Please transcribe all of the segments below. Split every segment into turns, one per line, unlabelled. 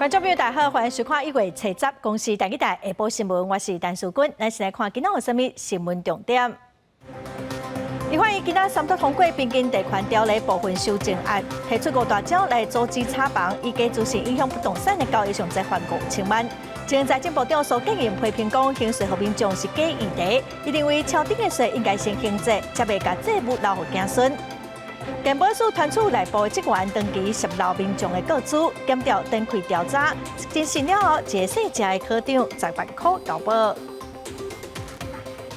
观众朋友，大家好，欢迎收看1月7日公视台记台下晡新闻，我是陈淑君，咱先来看今仔有啥物新闻重点。立法院今仔三读通过边境地权条例部分修正案，提出5大招来阻止炒房以及执行影响不动产的交易上再罚5000万。前财政部长苏建仁批评讲，刑税互民众是假议题，伊认为超顶的税应该先刑责，才袂甲债务留予子孙。检保署传出内部的职员长期泄露民众的个资，检调展开调查，进行了后，一个细只的科长10万块交保。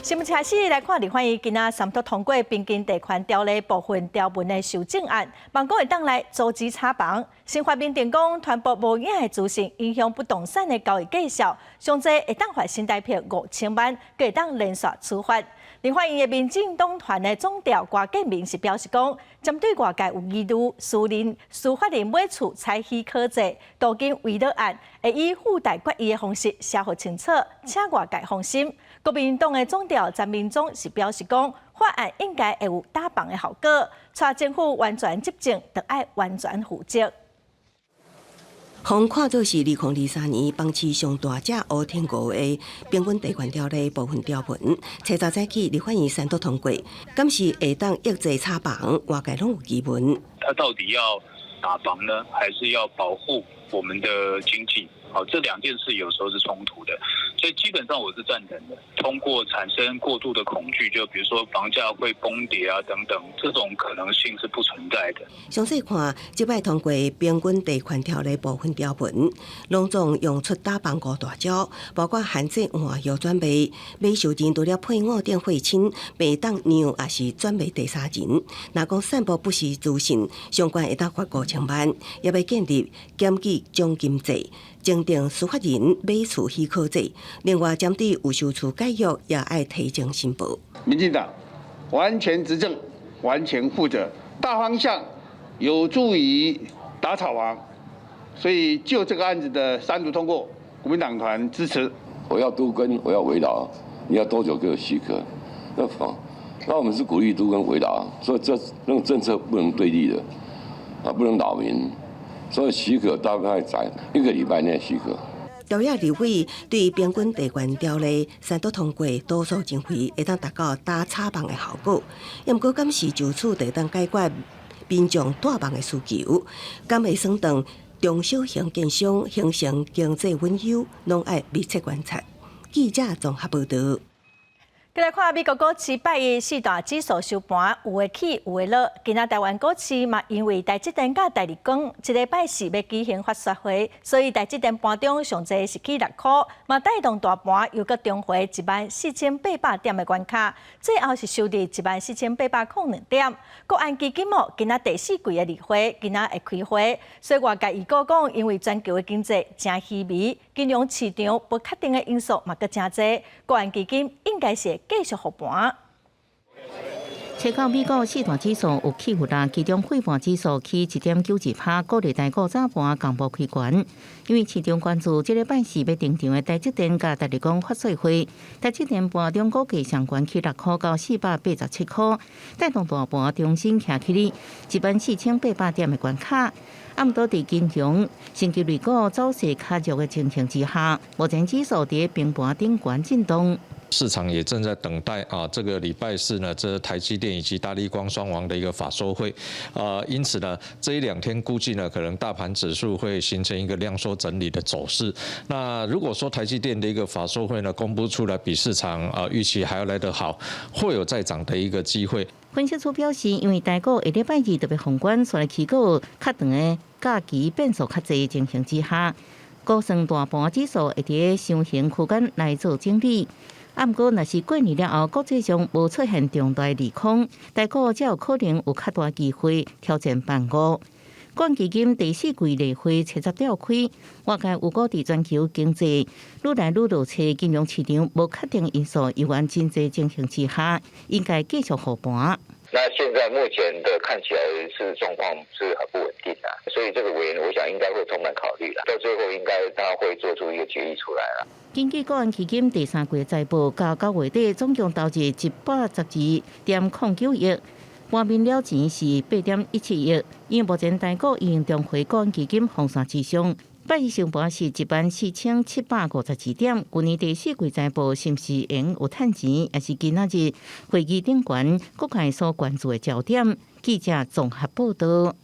新闻开始来看，立法院今仔三读通过边境地权条例部分条文的修正案，望讲会当来阻止炒房。新法明定讲，传播无影的资讯影响不动产的交易绩效，上济会当罚新台币5000万，佮会当连续处罚。立法院的民进党团的总调郭建明是表示讲，针对外界有疑虑，司法人每处采许可制，途经围绕案，会以附带决议的方式写好清楚，请外界放心。国民党的总调张明忠是表示讲，法案应该会有打房的效果，带政府完全执政，就要完全负责。
互看做是2023年房市上大只乌天国的边境地权条例部分条文，早早起立法院三读通过，敢是会当抑制炒房？外界拢有疑问。
他到底要打房呢，还是要保护我们的经济？好，这两件事有时候是冲突的，所以基本上我是赞成的。通过产生过度的恐惧，就比如说房价会崩跌啊等等，这种可能性是不存在的。
详细看即摆通过边境地权条例部分条文，拢总用出打房5大招，包括限制换药转卖、买受钱除了配偶等血亲，袂当让也是转卖第三人。若讲散布不实资讯，相关会当罚5000万，也要建立检举奖金制。增订司法人买厝许可制，另外针对有收厝解约也爱提前申报。
民进党完全执政，完全负责，大方向有助于打炒房，所以就这个案子的三读通过，国民党团支持。
我要都更，我要围绕，你要多久给我许可？那我们是鼓励都更围绕，所以那种政策不能对立的，不能扰民。所以许可大概在1个礼拜内许可。
条约立委对边境地权条例三读通过，多数经费会当达到打炒房的效果。也毋过，敢是就此会当解决民众住房的需求？敢会算当中小型建商形成经济温优，拢爱密切观察。记者综合报道。
再来看美国股市拜一4大指数收盘，有的起，有的落。今仔台湾股市嘛，因为台积电甲台立光一礼拜4要举行发说会，所以台积电盘中上济是起6块，嘛带动大盘又搁重回14800点的关卡，最后是收伫14802点。国安基金今仔第4季的例会，今仔会开会，所以外界预估讲，因为全球的经济真稀微，金融市场不确定的因素嘛搁真侪，国安基金应该是继续护盘。
参考美国4大指数有起有落，其中汇盘指数起1.91%，股市台股早盘共无开悬，因为市场关注这礼拜4要登场的台积电甲台立光发说会。台积电盘中股价上悬起6块到487块，带动大盘重新徛起哩14800点的关卡。暗多伫金融、星期类股走势较弱的情形之下，目前指数伫平盘顶悬震动。
市场也正在等待这个礼拜4呢，这台积电以及大立光双王的一个法说会，因此呢，这一2天估计呢，可能大盘指数会形成一个量缩整理的走势。那如果说台积电的一个法说会呢，公布出来比市场预期还要来得好，会有再涨的一个机会。
分析师表示，因为台股下礼拜2特别宏观，所以起个较长的假期变数较侪的情形之下，估算大盘指数会伫箱型区间来做整理。不过，若是过年了后，国际上无出现重大利空，台股才有可能有较大机会挑战15000。国安基金第4季例会7月召开，外界有估伫全球经济愈来愈落切，金融市场无确定因素依然真侪情形之下，应该继续护盘。
那现在目前的看起来是状况是很不稳定的，所以这个委员我想应该会充满考虑了，到最后应该他会做出一个决议出来了。
根据国安基金第3季的财报，到9月底总共投资112.09亿，盘面了钱是8.17亿。因为目前台股已经重回国安基金风险之上，拜一上半是14752点，去年第四季财报是毋是用有趁钱，也是今仔日会议顶悬各界所关注的焦点。记者综合报道。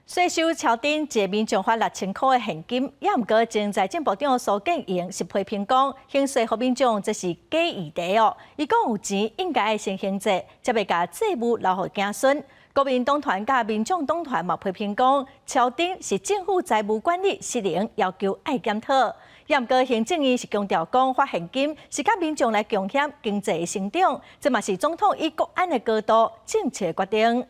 税收超顶一个民众发6000块的现金，也毋过前财政部长苏建荣是批评讲，刑税互民众这是假议题哦。伊讲有钱应该爱先行税，才袂甲债务留互子孙。国民党团甲民众党团嘛批评讲，超顶是政府财务管理失灵，要求爱检讨。也毋过行政院是强调讲，发现金是甲民众来贡献经济的成长，这嘛是总统以国安的角度正确决定。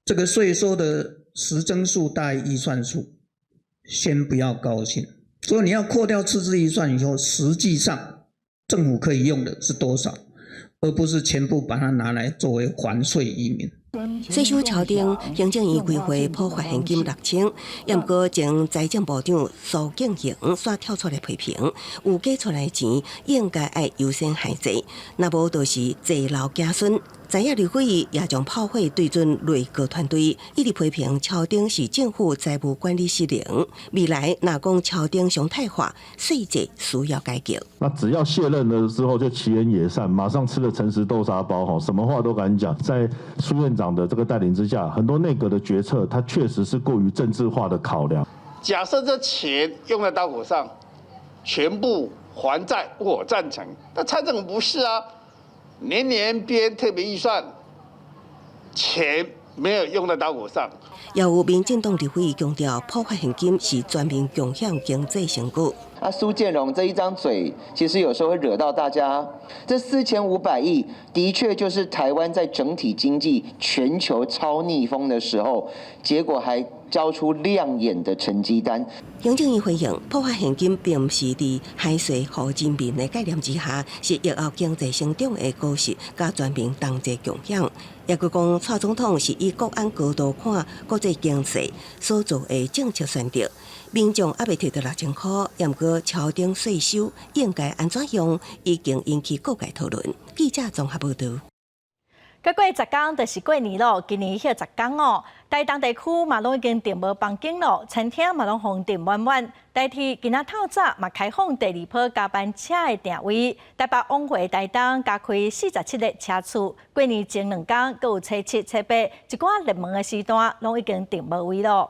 这个税收的实增数大于预算数，先不要高兴。所以你要扣掉赤字预算以后，实际上政府可以用的是多少，而不是全部把它拿来作为还税于民。
税收超顶，行政院规划普发现金6000，也毋过前财政部长苏建荣煞跳出来批评，有假出来的钱应该爱优先还债，若无就是债留子孙。知影刘慧仪也将炮火对准内阁团队，一直批评超顶是政府财务管理失灵。未来若讲超顶常态化，税制需要改革。
那只要卸任了之后就其言也善，马上吃了诚实豆沙包，什么话都敢讲。在苏院长的这个带领之下，很多内阁的决策，它确实是过于政治化的考量。
假设这钱用在刀口上，全部还债，我赞成。但蔡政府不是啊。年年编特别预算，钱没有用在刀口上。
也有民进党立委强调，普发现金是全民共享经济成果。
苏建荣这一张嘴，其实有时候会惹到大家。这4500亿的确就是台湾在整体经济全球超逆风的时候，结果还交出亮眼的成绩单。
行政院回应，普发现金并不是伫海税互人民的概念之下，是疫后经济成长的果实，甲全民同齐共享。也佮讲，蔡总统是以国安角度看国际经济所做的政策选择。民众还未摕到6000块，也毋过超顶税收应该安怎用，已经引起各界讨论。记者综合报道。
再过10天就是过年咯，今年迄10天哦，台东地区嘛拢已经订无房间咯，餐厅嘛拢封订满满。代替今仔透早嘛开放第2波加班车的定位，台北往回台东加开47个车次。过年前2天，阁有初7、初8一寡热门的时段，拢已经订无位咯。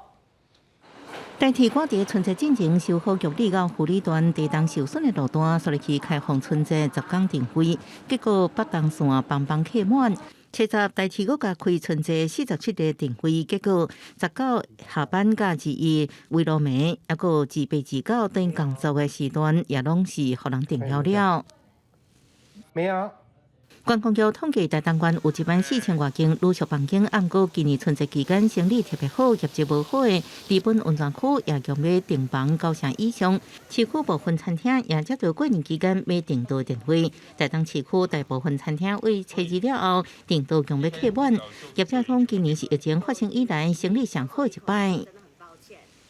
代替我伫春节进前修好玉里到湖里段地动受损的路段，所以去开放春节10天定位，结果北东线邦邦客满。初10代替我加开春节47个定位，结果19下班甲21为路暝，还佫28、29等工作的时段，也拢是互人订了了。
没有。
观光局统计，台东县有14000多间旅宿房间，按过今年春节期间生意特别好、业绩无好的日本温泉区，也强要订房90成以上。市区部分餐厅也接到过年期间要订到定位。台东市区大部分餐厅为初2了后订到强要客满。业者讲，今年是疫情发生以来生意上好一摆。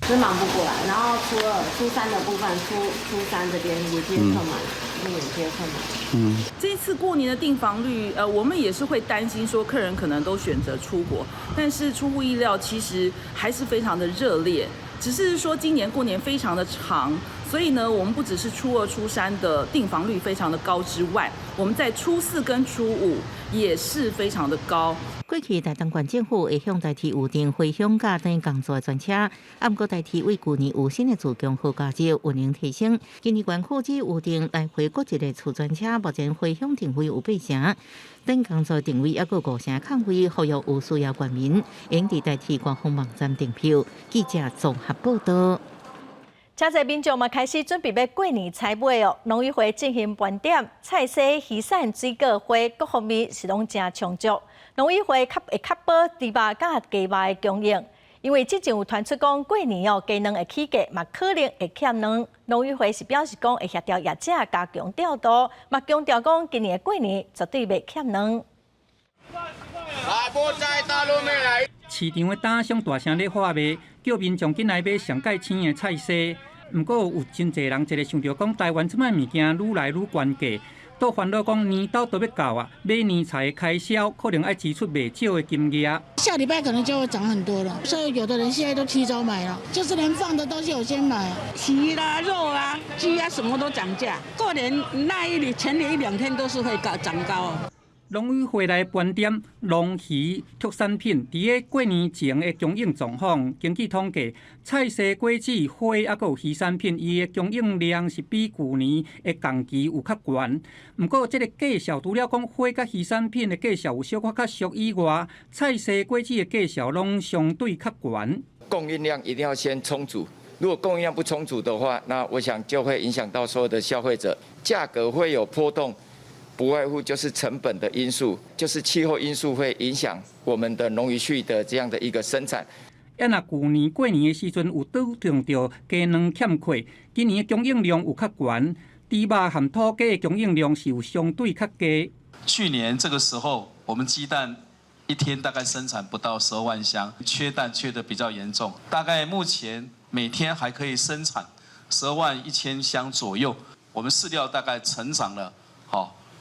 是忙不过来，然后初2、初3的部分，初3这边也接客满，也接客满。
这一次过年的订房率，我们也是会担心说客人可能都选择出国，但是出乎意料，其实还是非常的热烈。只是说今年过年非常的长，所以呢，我们不只是初2、初3的订房率非常的高之外，我们在初4跟初5也是非常的高。
过去台东县政府会向代替预定回乡假等工作的专车，啊，不过代替为去年有新的自强号驾照运营提升。今年县区只预定来回各一个次专车，目前回乡定位有8成，等工作定位也有5成空位，呼吁有需要县民应伫代替官方网站订票。记者综合报道。
真侪民众嘛开始准备要过年采买哦，农渔会进行盘点，菜色、鱼产、水果花各方面是拢真充足。农渔会会确保猪肉甲鸡肉的供应，因为之前有传出讲过年哦，鸡卵会起价，嘛可能会欠卵。农渔会是表示讲会协调业者加强调度，嘛强调讲今年的过年绝对袂欠卵。
市场的摊商大声咧喊卖，叫民众进来买上盖青的菜色。不过有真侪人一个想到讲，台湾即摆物件愈来愈关价，都烦恼讲年到都要到啊，买年菜的开销可能要支出袂少的金额。
下礼拜可能就会涨很多了，所以有的人现在都提早买了，就是连放的东西我先买，鱼啦、肉啊、鸡啊，什么都涨价。过年前年1-2天都是会涨高。
农委会来盘点农渔特产品，伫个过年前的供应状况。根据统计，菜蔬果子、花啊，还有鱼产品，伊的供应量是比去年的同期有较悬。不过，这个介绍除了讲花甲鱼产品的介绍有小可较俗以外，菜蔬果子的介绍拢相对较悬。
供应量一定要先充足，如果供应量不充足的话，那我想就会影响到所有的消费者，价格会有波动。不外乎就是成本的因素，就是气候因素会影响我们的农渔畜的这样的一个生产。
若去年过年的时阵有拄中到鸡卵欠缺，今年的供应量有较悬，猪肉和土鸡的供应量是有相对较低。
去年这个时候，我们鸡蛋一天大概生产不到12万箱，缺蛋缺得比较严重。大概目前每天还可以生产12.1万箱左右。我们饲料大概成长了，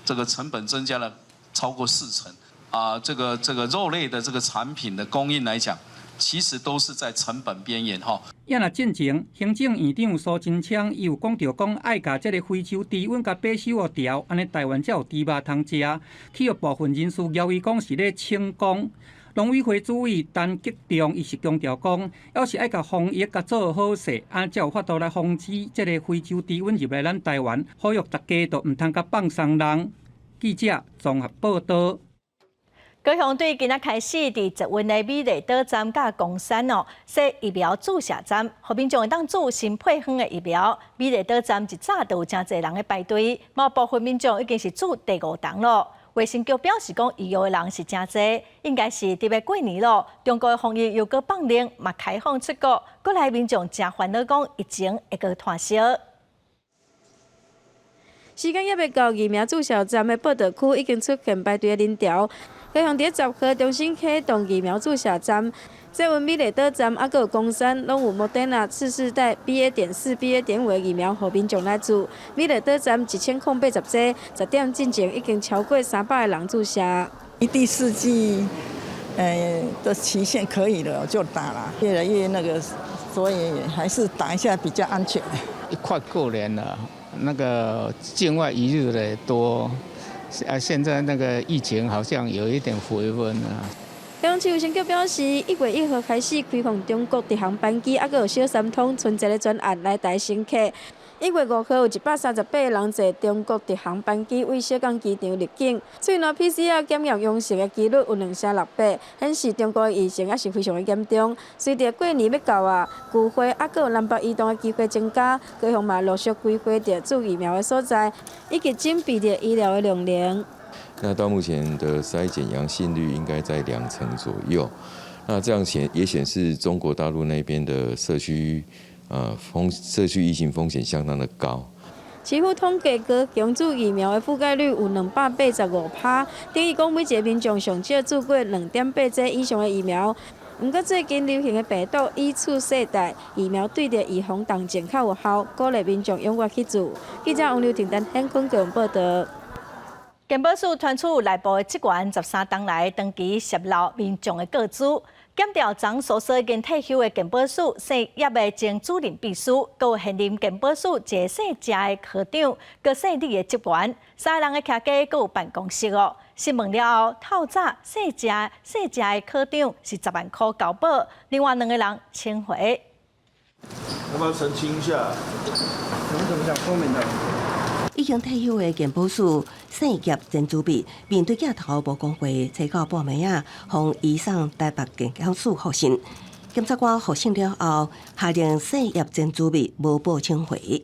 这个成本增加了超过40%啊，这个肉类的这个产品的供应来讲，其实都是在成本边缘哈。
若进前，行政院长苏贞昌伊有讲到讲，爱甲这个非洲猪瘟甲把手调，安尼台湾才有猪肉通食。去有部分人士谣伊讲是咧清宫。农委会主委陈吉仲伊是强调讲，要是爱甲防疫甲做好势，安才有法度来防止这个非洲猪瘟入来咱台湾。呼吁大家都唔通甲放松人。记者综合报道。
高雄队今仔开始伫捷运的美丽岛站甲公山设疫苗注射站，互民众会当注新配方的疫苗。美丽岛站一早就有真侪人咧排队，某部分民众已经是注第5档咯。卫生局表示讲，预约的人是真侪，应该是特别过年咯。中国的防疫又搁放令，嘛开放出国，国内民众真烦恼讲疫情会搁拖烧。
时间还未到，疫苗注射站的报道区已经出现排队的人潮。高雄伫10号重新启动疫苗注射站，捷运美丽岛站还有公山拢有莫德纳次世代 BA.4、BA.5的疫苗，互民众来注。美丽岛站1080剂，10点进前已经超过300个人注射。
第4剂，的期限可以了就打了，越来越那个，所以还是打一下比较安全。
快过年了，那个境外移入的多。现在那个疫情好像有一点回温啊。
高雄市卫生局表示，1月1号开始开放中国直航班机，还有小三通春节的专案来台乘客。1月5号有138个人坐中国直航班机为小港机场入境，最难 PCR 检验阳性的几率有2成600，显示中国的疫情也是非常的严重。随着过年要到啊，聚会还有南北移动的机会增加，高雄嘛陆续规划着注疫苗的所在，以及紧闭着医疗的量能。
那到目前的筛检阳性率应该在2成左右，那这样也显示中国大陆那边的社区疫情风险相当的高。
市府统计高雄注疫苗的覆盖率有285%，等于讲每一个民众上少注过2.8剂以上的疫苗。不过最近流行的病毒依次世代疫苗对着预防重症较有效，鼓励民众踊跃去注。记者王刘婷、陈显坤高雄报道。
健保署传出内部的职员13档来长期泄露民众的个资。检调长所说已经退休的健保署姓叶的前主任秘书，还有现任健保署一个姓贾的科长，各姓李的职员，3个人的徛家还有办公室哦。询问了后，透早姓贾的科长是10万块交保，另外2个人请回。
要不要澄清一下？
怎么讲说明的？
已经退休的健保署姓叶前主笔，面对镜头无讲话，找到半暝啊，向移送台北健康署复审。检察官复审了后，下令姓叶前主笔无报请回。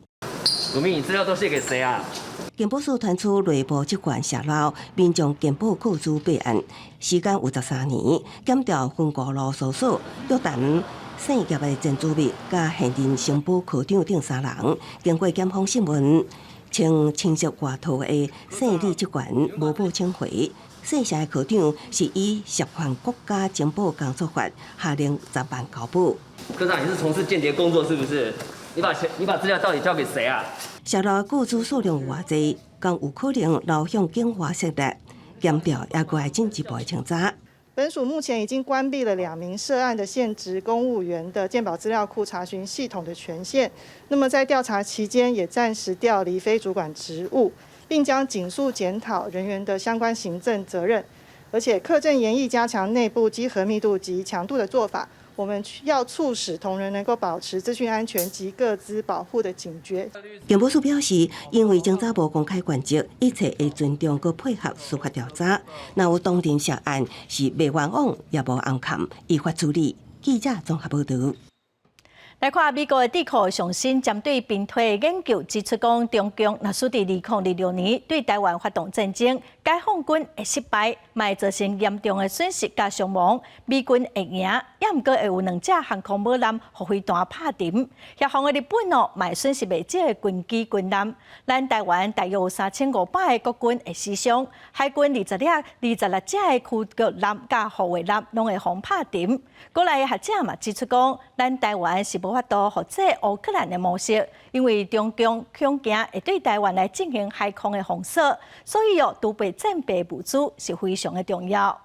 鲁明，你资料都写给谁啊？
健保署传出内部职员泄露民众健保库资备案，时间有13年。检调分国路搜索，约谈姓叶的前主笔甲现任承保科长等3人，经过检方审问。穿青色外套的姓李职员无报请回，姓谢的科长是以涉犯国家情报工作法下令10万交保。
科长，你是从事间谍工作是不是？你把资料到底交给谁啊？
涉案雇主数量有偌济，更有可能流向境外涉猎，检调也过来进一步清查。
本署目前已经关闭了2名涉案的现职公务员的健保资料库查询系统的权限。那么在调查期间，也暂时调离非主管职务，并将紧速检讨人员的相关行政责任，而且课政研议加强内部稽核密度及强度的做法。我们要促使同仁能够保持资讯安全及个资保护的警觉。
警务处表示，因为警察无公开原则，一切会尊重佮配合司法调查。若有当庭涉案是未冤枉，也无暗砍，依法处理。记者综合报道。
来看美国的智库上新针对兵推研究指出，讲中共若属伫2026年对台湾发动战争，解放军会失败，会造成严重的损失甲伤亡。美军会赢，也毋过会有2架航空母舰互飞弹拍沉。协防的日本嘛损失袂少的军机军舰。咱台湾大约有3500个国军会死伤，海军26架的驱逐舰甲护卫舰拢会互拍沉。国内的学者嘛指出讲，咱台湾是无法度复制乌克兰的模式，因为中共恐惊会对台湾来进行海空的封锁，所以储备战备物资是非常的重要。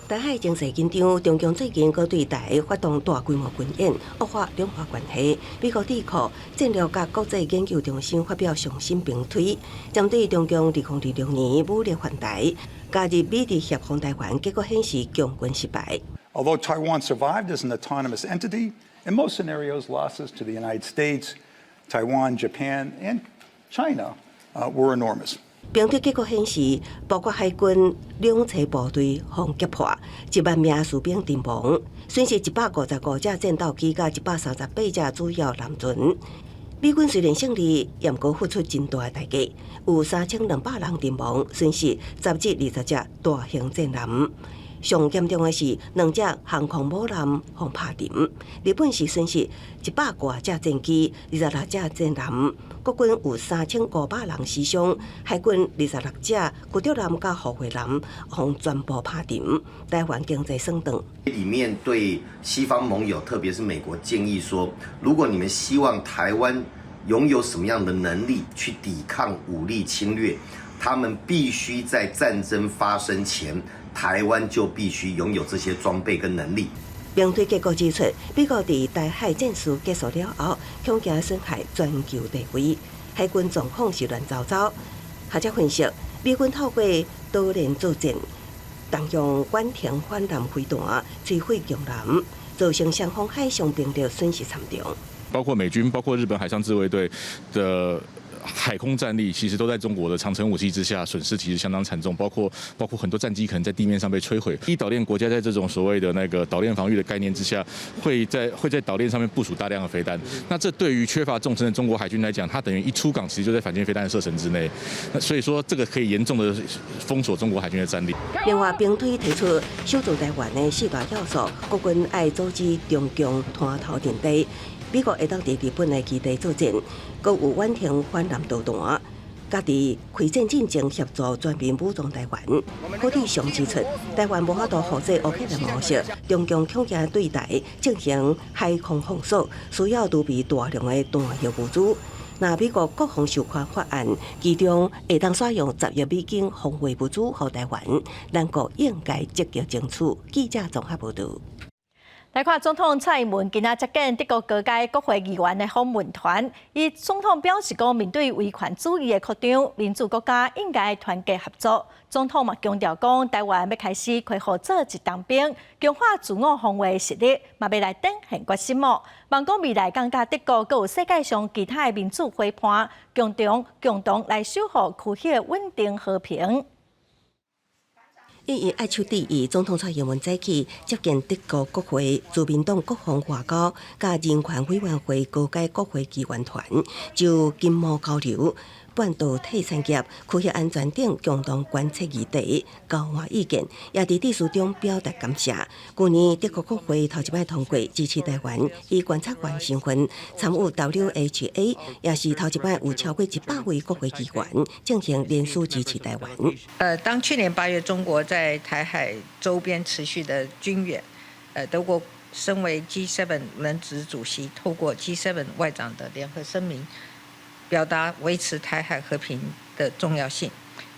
台海情势紧张，中共最近搁对台发动大规模军演，恶化两岸关系。美国智库战略甲国际研究中心发表上新评推，针对中共2026年武力犯台，加入美日协防台湾，结果显示共军失败。
Although Taiwan survived as an autonomous entity, in most scenarios, losses to the United States, Taiwan, Japan, and China were enormous.
评推结果显示，包括海军两栖部队互击破，1万名士兵阵亡，损失155架战斗机甲138架主要舰船。美军虽然胜利，也毋过付出真大的代价，有3200人阵亡，损失10至20架大型战舰。上严重的是2架航空母舰互拍沉，日本是损失100多架战机、26架战舰，国军有3500人死伤，海军26架驱逐舰甲护卫舰互全部拍沉，台湾经济升长。
里面对西方盟友，特别是美国建议说，如果你们希望台湾拥有什么样的能力去抵抗武力侵略，他们必须在战争发生前。台湾就必须拥有这些装备跟能力。
评推结果指出，美国在台海战事结束了后，恐惊损害全球地位，海军状况是乱糟糟。学者分析，美军透过多连作战，动用远程反舰飞弹摧毁强舰，造成双方海上兵力损失惨重。
包括美军、包括日本海上自卫队的。海空战力其实都在中国的长程武器之下，损失其实相当惨重，包括很多战机可能在地面上被摧毁。岛链国家在这种所谓的那个岛链防御的概念之下，会在岛链上面部署大量的飞弹。那这对于缺乏纵深的中国海军来讲，它等于一出港其实就在反舰飞弹的射程之内。那所以说，这个可以严重的封锁中国海军的战力。
另外，评推提出守住台湾的4大要素，国军爱阻止中共滩头阵地。美国会当伫日本的基地作战，阁有远程反舰导弹，家己开战进程协助全面武装台湾。柯志祥指出，台湾无法度复制乌克兰模式，中共恐惊对台进行海空封锁，需要储备大量的弹药物资。那美国国防授权法案，其中会当使用10亿美金防卫物资予台湾，咱国应该积极争取。记者综合报道。
来看总统蔡英文今仔接见德国各界国会议员的访问团，伊总统表示讲，面对威权主义的扩张，民主国家应该团结合作。总统嘛强调讲，台湾要开始开放做一当兵，强化自我防卫实力，嘛要来展现决心哦。望讲未来更加德国，佮有世界上其他的民主伙伴，共同来守护区域稳定和平。
因爱手第二，总统蔡英文早起接见德国国会自民党国防外交甲人权委员会高阶国会议员团，就经贸交流、半导体产业、区域安全等共同关切议题交换意见，也伫致辞中表达感谢。去年德国国会头一摆通过支持台湾以观察员身份参与 WHA， 也是头一摆有超过100位国会议员进行联署支持台湾。
当去年8月中国在台海周边持续的军演，德国
身为 G7 轮值主席，透过 G7 外长的联合声明，表达维持台海和平的重要性。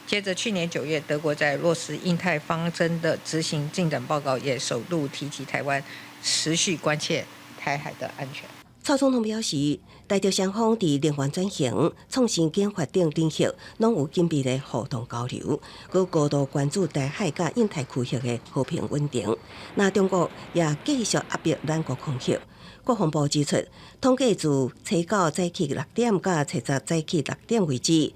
接着，去年9月，德国在落实印太方针的执行进展报告也首度提及台湾持续关切台海的安全。
蔡总统表示，台朝双方伫能源转型、创新研发等领域，拢有紧密的互动交流，佮高度关注台海甲印太区域的和平稳定。那中国也继续压迫咱国空域。国防部指出，统计自初9早起6点到初10早起6点为止，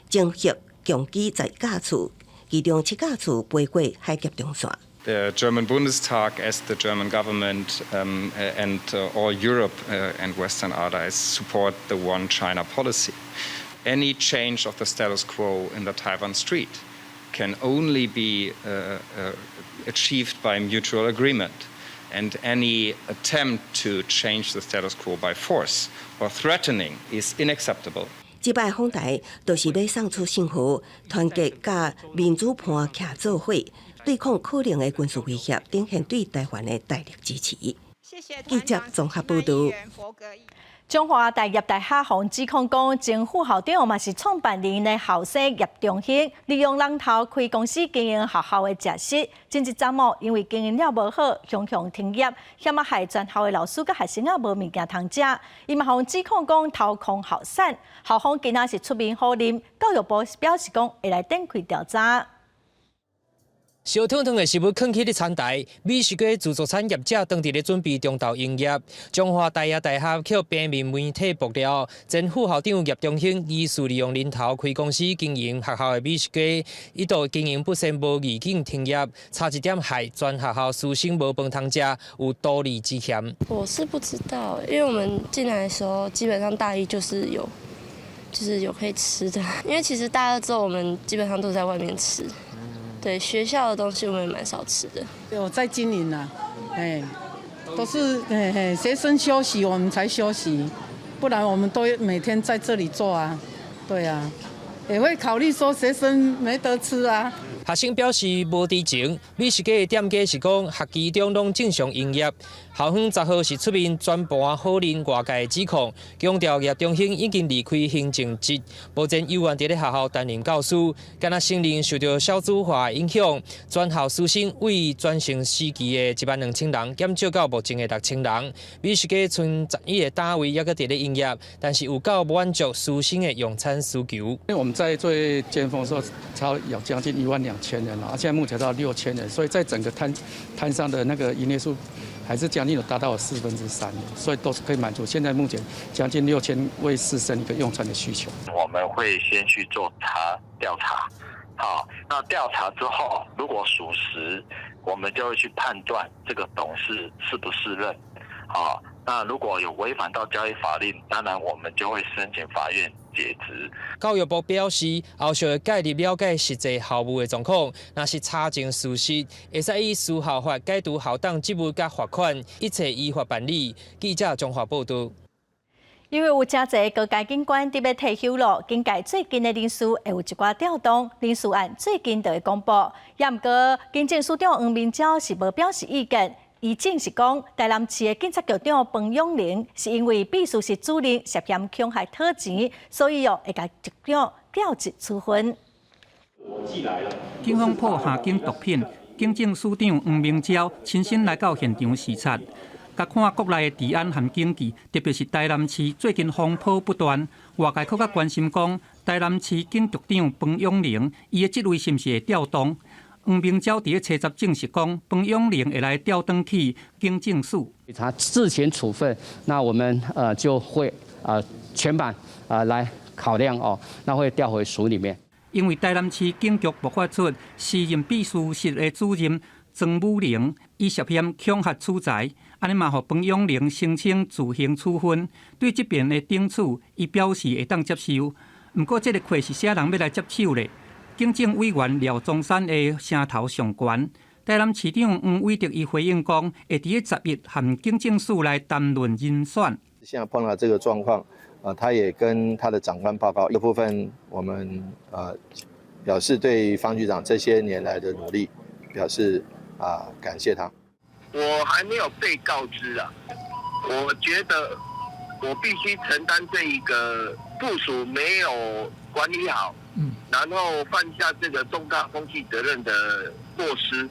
侦获共计10架次，其中7架次飞过海峡中线。
The German Bundestag, as the German government and all Europe and Western allies support the One China policy. Any change of the status quo in the Taiwan Strait can only be achieved by mutual agreement, and any attempt to change the status quo by force or threatening is unacceptable.
这摆访台都是要送出信号，团结甲民主派徛做伙，对抗可能的军事威胁，展现对台湾的大力支持。记者综合报道。
中华大业大学防指控讲，前副校长嘛是创办人的后生叶中兴，利用人头开公司经营学校的假释，前一昨末因为经营了无好，雄停业，险啊害全校的老师甲学生啊无物件通食。伊嘛防指控讲掏空校产，校方今仔是出面否认，教育部表示讲会来展开调查。
烧烫烫的食物放起伫餐台，美食街自助餐业者当地咧准备中昼营业。中华大业大学靠平面媒体爆料，前副校长叶中兴疑似利用人头开公司经营学校的美食街，一度经营不善无预警停业，差一点害全学校师生无饭通食，有多利之嫌。
我是不知道，因为我们进来的时候，基本上大一就是有可以吃的，因为其实大二之后我们基本上都在外面吃。对学校的东西我们也蛮少吃的。
有在经营啊，都是学生休息我们才休息，不然我们都每天在这里做啊。对啊，也会考虑说学生没得吃啊。
学生表示，无知情，美食街的店家是讲学期中拢正常营业。校方10号是出面全盘否认外界指控，强调叶中兴已经离开行政职，目前有缘伫咧学校担任教师，敢若承认受到少子化影响，全校师生为转型时期的12000人减少到目前的6000人。美食街剩11个单位还阁伫咧营业，但是有够满足师生的用餐需求。因
为我们在最尖峰的时候有将近12000人了，现在目前到6000人，所以在整个摊上的那个营业数还是将近有达到3/4，所以都是可以满足现在目前将近6000位师生一个用餐的需求。
我们会先去做调查，好，那调查之后如果属实，我们就会去判断这个董事是不是任，好，那如果有违反到交易法令，当然我们就会申请法院解职。
教育部表示，后续会介入了解实际校务的状况，若是查证事实，会使以私校法解除校长职务甲罚款，一切依法办理。记者综合报道。
因为有真侪各界警官伫要退休了，警界最近的人事会有一寡调动，人事案最近就会公布。也毋过，警政署长黄明昭是无表示意见。伊证实讲，台南市的警察局长彭永玲是因为秘书室主任涉嫌强害讨钱，所以会甲局长调职处分。
警方破下警毒品，警政署长黄明昭亲身来到现场视察，甲看国内的治安和警纪，特别是台南市最近风波不断，外界更较关心讲，台南市警局长彭永玲伊的职位是毋是会调动？黄明昭伫初10证实讲，彭永玲会来调转去警政署。
他事前处分，那我们就会全版来考量哦，那会调回署里面。
因为台南市警局爆发出时任秘书室的主任曾武玲，伊涉嫌恐吓取财，安尼嘛，互彭永玲申请自行处分。对这边的顶处，伊表示会当接受。不过，这个亏是啥人要来接手咧？警政委员廖宗山的声头上悬，台南市长黄伟德伊回应讲，会伫10月和警政署来谈论人选。
现在碰到这个状况，他也跟他的长官报告，一部分我们表示对方局长这些年来的努力表示感谢他。
我还没有被告知啊，我觉得我必须承担这一个部署没有管理好，然后犯下这个重大风气责任的过失。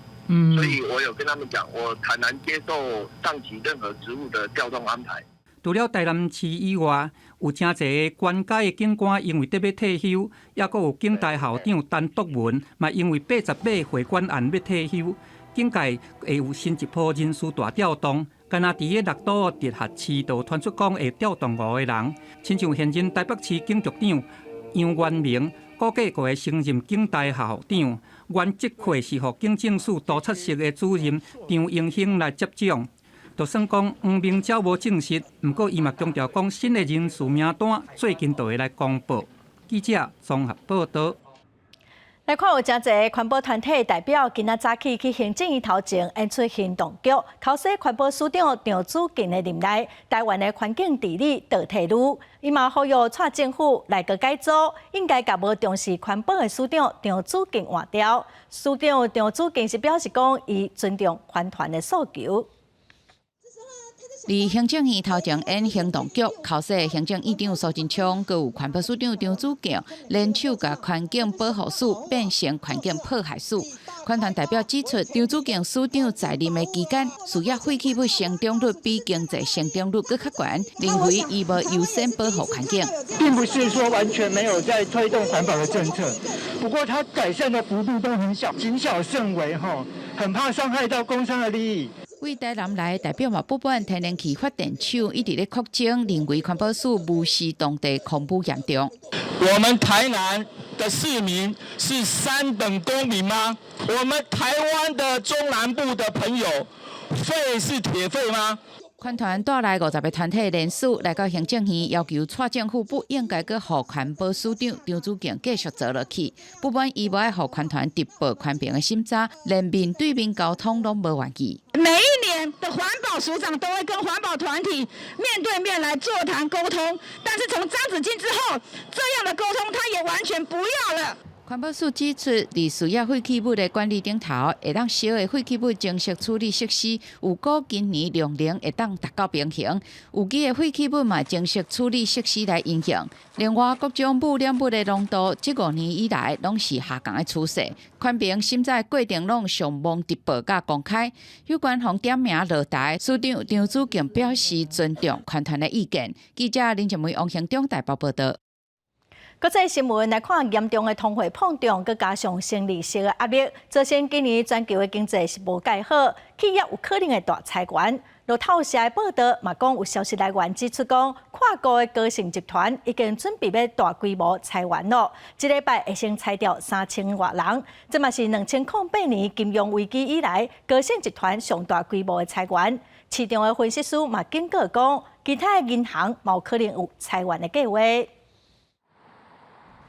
所以我有跟他们讲，我坦然接受上级任何职务的调动安排。
除了台南市以外，有真侪官阶的警官因为得要退休，也阁有警大校长陈笃文，嘛因为88会馆案要退休，警界会有新一波人事大调动。敢若伫个6都直辖市就传出讲会调动5个人，亲像现任台北市警局长杨元明，估计还会升任警大校长。原职缺是予警政署督察室的主任张英兴来接掌。就算讲黄明昭无证实，不过伊嘛强调讲新的人事名单最近就会来公布。记者综合报道。
来看有真侪环保团体代表今仔早起去行政院头前演出行动剧，考试环保署长张子敬的任内，台湾的环境治理倒退路。伊嘛呼吁蔡政府来个改组，应该甲无重视环保的署长张子敬换掉。署长张子敬是表示讲，伊尊重环团的诉求。
伫行政院头前演行动剧，考试行政院长苏贞昌，佮有环保署长张子敬联手，甲环境保护署变成环境迫害署。环团代表指出，张子敬署长在任的期间，事业废弃物成长率比经济成长率更较悬，认为伊无优先保护环境。
并不是说完全没有在推动环保的政策，不过它改善的幅度都很小，谨小慎微哈，很怕伤害到工商的利益。
为台南来代表嘛，不满天然气发电厂一直咧扩张，认为环保署无视当地空污严重。
我们台南的市民是3等公民吗？我们台湾的中南部的朋友，肺是铁肺吗？
环团带来50个团体联署来到行政院，要求蔡政府不应该搁互环保署长张子敬继续做落去，不满伊无爱互环团直报环评的审查，连面对面沟通拢无愿意。
每一年的环保署长都会跟环保团体面对面来座谈沟通，但是从张子敬之后，这样的沟通他也完全不要了。
环保署指出，伫需要废弃物的管理顶头，会当小的废弃物正式处理设施，有估今年量能会当达到平衡。有机的废弃物嘛，正式处理设施来应用。另外，各种污染物的浓度，这5年以来拢是下降的趋势。环评审查过程拢上望直报甲公开。有关方点名落台，署长张子敬表示尊重环团的意见。记者林静梅、王兴中台北报道。
国际新闻来看，严重的通货膨胀，佮加上生理息的压力，造成今年全球的经济是无介好，企业有可能会大裁员。路透社的报道嘛讲，有消息来源指出讲，跨国的高盛集团已经准备要大规模裁员咯，一礼拜会先裁掉3000多人，这嘛是2008年金融危机以来高盛集团上大规模的裁员。市场的分析师嘛警告讲，其他的银行嘛有可能有裁员的计划。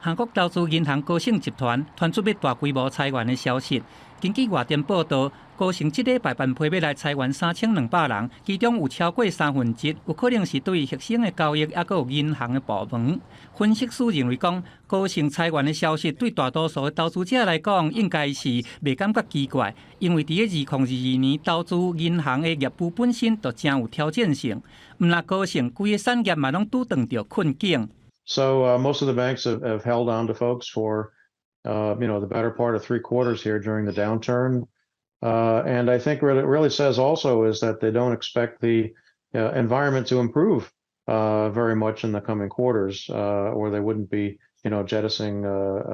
韩国投资银行高盛集团传出要大规模裁员的消息。根据外电报道，高盛这礼拜办批要来裁员3200人，其中有超过1/3有可能是对核心的交易，也佫有银行的部门。分析师认为讲，高盛裁员的消息对大多数的投资者来讲，应该是袂感觉奇怪，因为伫个2022年，投资银行的业务本身就真有挑战性。毋但高盛规个产业嘛拢拄撞到困境。
So most of the banks have held on to folks for, the better part of 3 quarters here during the downturn. And I think what it really says also is that they don't expect the environment to improve very much in the coming quarters, or they wouldn't be, jettisoning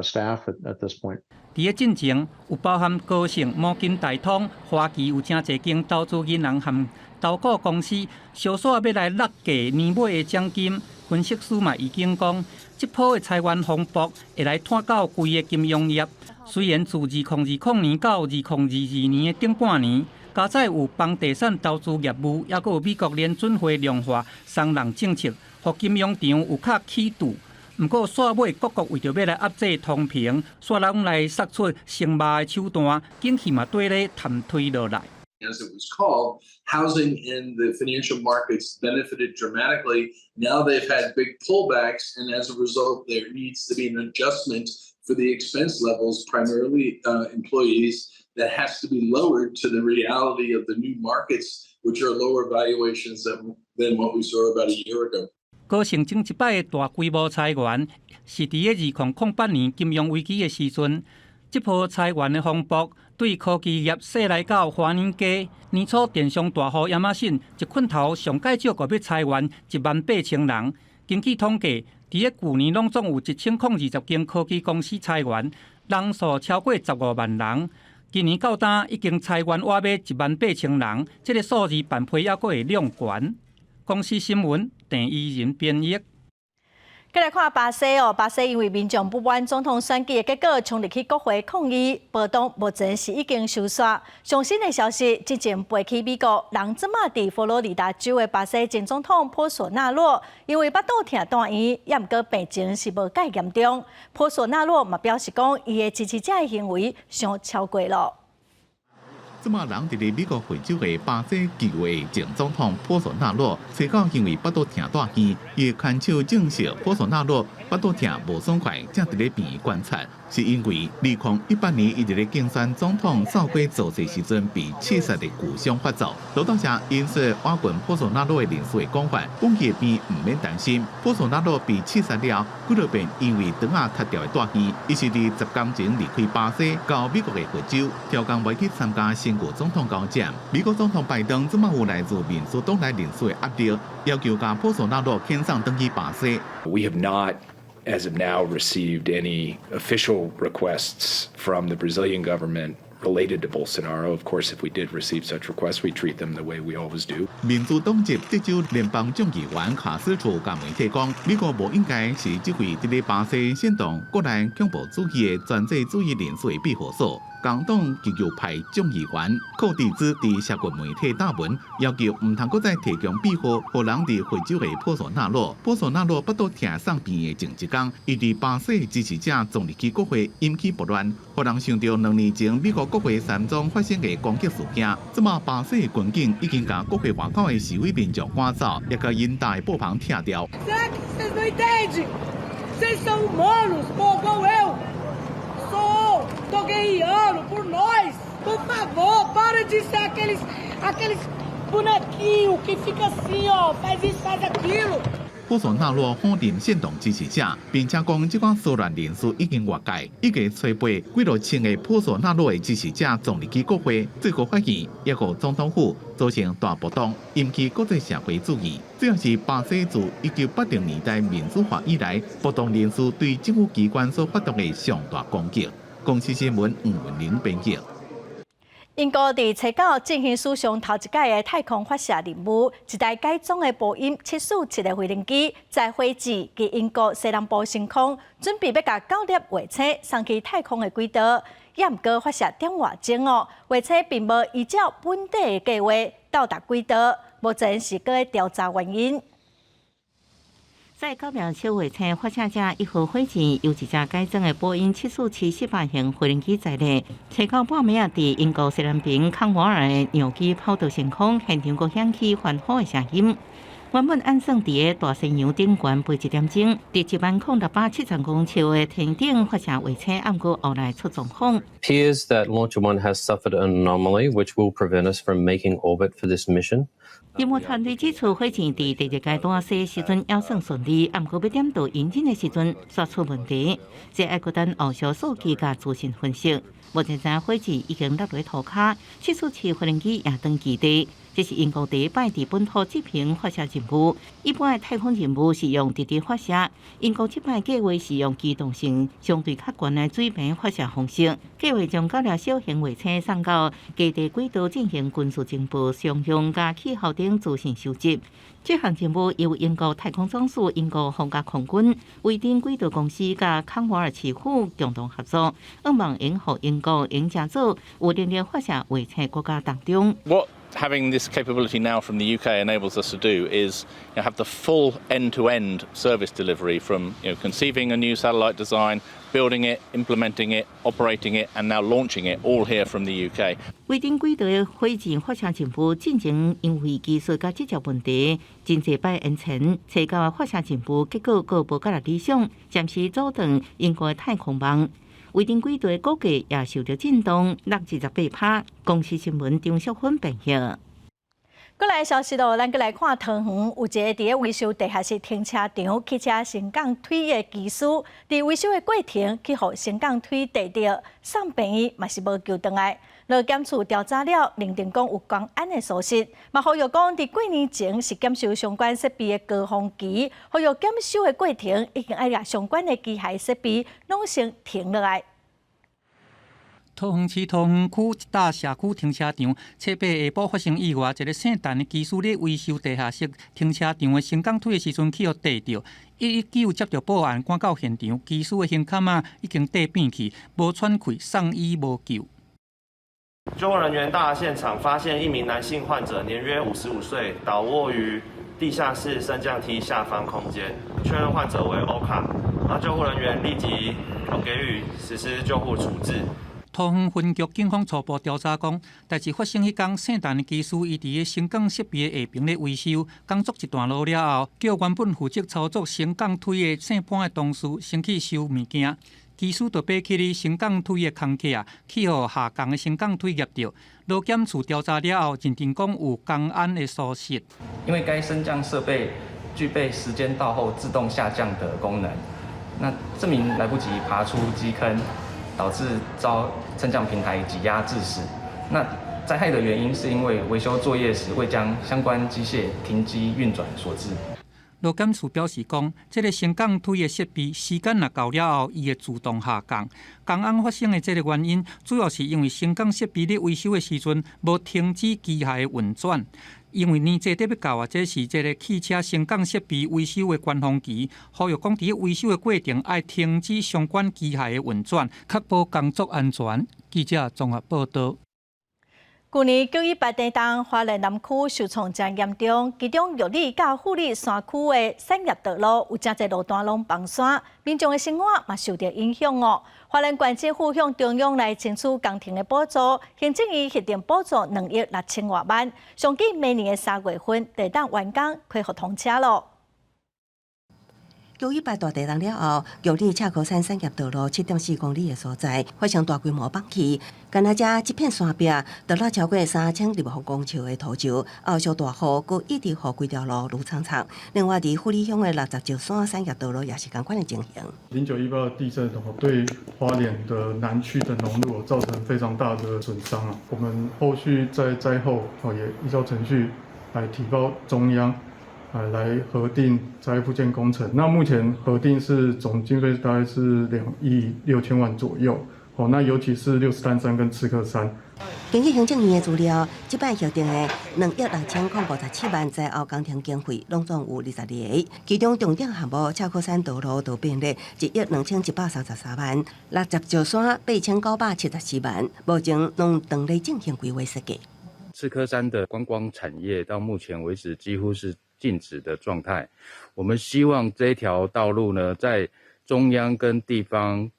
staff at this point.
伫个进程有包含高盛、摩根大通、花旗有真侪间投资银行和投顾公司小说要来落价年尾的奖金。分析师嘛已经讲，这波的裁员风暴会来拖到规个金融业。虽然自2020年到2022年的顶半年，加在有帮地产投资业务，也佫有美国联准会量化松人政策，互金融场有较起度。不过，煞尾各国为着要来压制通膨，煞拢来杀出升马的手段，景气嘛对咧探推落来。
As it was called, housing in the financial markets benefited dramatically. Now they've had big pullbacks, and as a result, there needs to be an adjustment for the expense levels, primarily employees that has to be lowered to the reality of the new markets, which are lower valuations than what we saw about a year ago.
高盛整一摆的大规模裁员，是伫2008年金融危机的时阵，这波裁员的风暴对科技业势来到华年街。年初电商大户亚马逊一捆头上介少个要裁员18000人。根据统计，伫去年拢总有1020间科技公司裁员，人数超过15万人。今年到单已经裁员挖尾18000人，这个数字办批还佫会量悬。公司新闻郑依仁编译。
再来看巴西哦，巴西因为民众不满总统选举的结果，冲入去国会抗议，暴动目前是已经收煞。最新的消息，之前飞去美国，人即马伫佛罗里达州的巴西前总统波索纳洛，因为腹肚痛住院，也毋过病情是无介严重。波索纳洛嘛表示讲，伊的支持者的行为上超过了。
即马人伫咧美国非洲的巴西继位前总统波索纳洛，找到因为腹肚痛住院，伊牵手证实波索纳洛腹肚痛无爽快，正伫咧病院观察。是因为2018年伊伫咧竞选总统扫过造势时阵被刺杀的旧伤发作。路透社引述瓦郡波索纳洛的人士的讲法，讲伊的病唔免担心。波索纳洛被刺杀了，几落遍因为肠仔塌掉的大鱼，伊是伫10天前离开巴西，到美国的佛州，调工未去参加选举总统高检。美国总统拜登即马有来自民主党内人士的压力，要求将波索纳洛遣送登去巴西。
We have not, as of now, received any official requests from the Brazilian government related to Bolsonaro. Of course, if we did receive such requests, we treat them the way we always do.
民主党籍德州联邦众议员卡斯楚甲媒体讲，美国无应该是这位伫咧巴西煽动国内恐怖主义的专制主义人士的庇护所。共党继续派众议员寇蒂兹伫社群媒体打文，要求唔通搁再提供庇护，互人伫非洲的波索纳洛。波索纳洛腹肚痛送病的前一天，伊伫巴西支持者撞入去国会，引起不乱，互人想到2年前美国国会山庄发生的攻击事件。即马巴西的军警已经将国会外口的示威民众赶走，也将因大的布棚拆掉。
Vocês não entendem? Vocês são humanos, igual eu. Tô guerreando por nós. Por favor, para de ser aqueles bonequinhos que fica assim, ó, faz isso, faz aquilo.
波索纳洛否认煽动支持者，并且讲这款骚乱人士已经越界，已经吹背几落千个波索纳洛的支持者撞入去国会，最后发现也互总统府造成大暴动，引起国际社会注意。这也是巴西自1980年代民主化以来，暴动人士对政府机关所发动的上大攻击。公司新闻吴文玲编辑。
英国伫初九进行史上头一届的太空发射任务，一台改装的波音747的飞行机在火箭伫英国西南部升空，准备要甲9粒卫星送去太空的轨道。也毋过发射点外钟哦，卫星并无依照本地的计划到达轨道，目前是搁在调查原因。在9秒小卫星发射者1号火箭由一架改装的波音747-18型飞行机载内，初九半暝啊，伫英国西南边康瓦尔的鸟机跑道升空，现场阁响起欢呼的声音。原本安装伫个大西洋顶悬飞1点钟，伫10670公尺的天顶发射卫星，暗过后来出状况。
Appears that Launcher 1 has suffered an anomaly which will prevent us from making orbit for this mission.
任务团队指出，火箭伫第一阶段试时阵还算顺利，暗过要点到引擎的时阵煞出问题，这要搁等后续数据甲资讯分析。目前知火箭已经落入涂骹，747飞行机也登基地。这是英国第一摆伫本土执行发射任务。一般的太空任务是用直直发射，英国这摆计划是用机动性相对较悬的水平发射方式。计划将9粒小型卫星送到基地轨道进行军事情报、商用甲气候等资讯收集。这项任务由英国太空总署、英国皇家空军、威丁轨道公司甲康瓦尔市府共同合作，希望应付英国赢家组有能力发射卫星国家当中。
Having this capability now from the UK enables us to do is have the full end-to-end service delivery from conceiving a new satellite design, building it, implementing it, operating it, and now launching it all here from the UK.
威丁轨道的火箭发射任务进前因为技术甲技术问题，真济摆延前，初九的发射任务结果个无甲理想，暂时阻断英国的太空梦。
规定几地股价也受到震动，628%。公司新闻张淑芬报道。
过来消息咯，咱过来看桃园有一个伫咧维修地下室停车场汽车升降梯的技师，伫维修的过程去互升降梯地着送病院，嘛是无救回来。劳检处调查了，认定讲有公安的疏失，嘛呼吁讲伫几年前是检修相关设备的高峰期，呼吁检修的过程已经爱把相关的机械设备拢先停落来。
桃园市桃园区一大社区停车场，七八下晡发生意外，一个姓陈的技师咧维修地下室停车场的升降梯的时阵，去互地着。119接到报案，赶到现场，技师的胸坎已经地变去，无喘气，送医无救。
救护人员到达现场，发现一名男性患者，年约55岁，倒卧于地下室升降梯下方空间，确认患者为欧卡。那救护人员立即给予实施救护处置。
桃园分局警方初步调查讲，代志发生迄天，姓陈的技师伊伫个升降设备的下边咧维修，工作一段路了后，叫原本负责操作升降梯的姓潘的同事先去收物件。技师就爬起哩升降梯的空架，去互下降的升降梯夹着。劳检处调查了后，认定讲有公安的疏失。
因为该升降设备具备时间到后自动下降的功能，那这名来不及爬出基坑，导致遭升降平台挤压致死。那灾害的原因是因为维修作业时未将相关机械停机运转所致。
劳检处表示讲，这个升降梯的设备时间若到了后，伊会自动下降。公安发生的这个原因，主要是因为升降设备咧维修的时阵无停止机械的运转。因为年节得要到啊，这是这个汽车升降设备维修的高峰期，呼吁讲伫维修的过程爱停止相关机械的运转，确保工作安全。记者综合报道。
去年918地震，花莲南区受创真严重，其中玉里甲富里山区的产业道路有真侪路段拢崩山，民众的生活嘛受到影响哦。花莲县政府向中央来争取工程的补助，行政院核定补助2亿6000多万，上计明年的3月份地当完工恢复通车咯。
918大地震了后，玉里赤科山产业道路7.4公里的所在发生大规模崩起，干那遮这片山壁得了超过3200户公尺的土石，后续大雨，佮一直予规条路路苍苍。另外，伫富里乡的60石山产业道路也是同款的情形。
0918地震对花莲的南区的农路造成非常大的损伤啊。我们后续在灾后也依照程序来提报中央。来核定灾害复建工程，那目前核定是总经费大概是2亿6千万左右。那尤其是63山跟刺客山。
根据行政院的资料，这摆核定的2亿6057万灾后工程经费拢总有22个，其中重点项目赤科山道路道并列1亿2133万，60石山8974万，目前拢等咧进行规划设计。
刺客山的观光产业到目前为止几乎是静止的状态，我们希望这条道路呢，在中央跟地方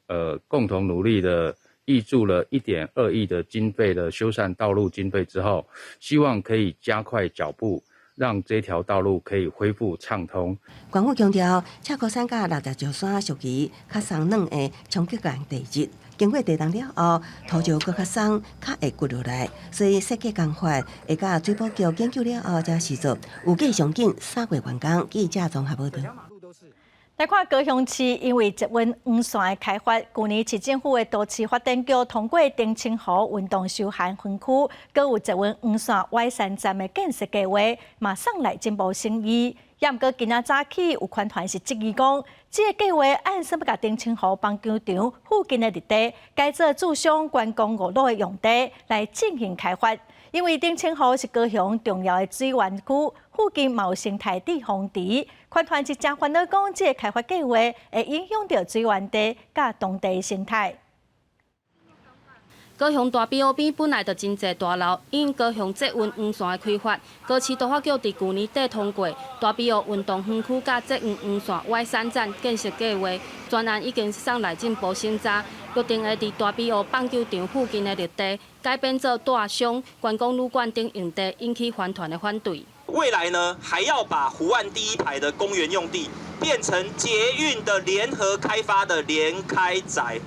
共同努力的挹注了1.2亿的经费的修缮道路经费之后，希望可以加快脚步，让这条道路可以恢复畅通。
官府强调，赤科山甲60石山属于较松软的冲击性地质。经过地震了后，土石搁较松，较会骨落来，所以设计工法会甲水保局研究了后才实作，预计上紧3月完工。记者综合报道。
来看高雄市，因为捷运黄线的开发，去年市政府的都市发展局通过丁清湖运动休闲分区，搁有捷运黄线外山站的建设计划，马上来进步审议。也毋过今仔早起有款团是质疑讲，这个计划按什么甲丁清湖棒球场附近的绿地改做驻商观光娱乐的用地来进行开发，因为丁清湖是高雄重要的水源区，附近嘛有生态地风池。款团是真烦恼讲，这个开发计划会影响到水源地甲当地生态。
高雄大庇湖边本来就真侪大楼，因高雄捷运黄线的开发，高市都发局伫去年底通过大庇湖运动园区甲捷运黄线外山站建设计划，专案已经送来进步审查，约定会伫大庇湖棒球场附近的绿地改变做大商、观光旅馆等用地，引起环团的反对。
未来呢，还要把湖岸第一排的公园用地变成捷运的联合开发的联开宅。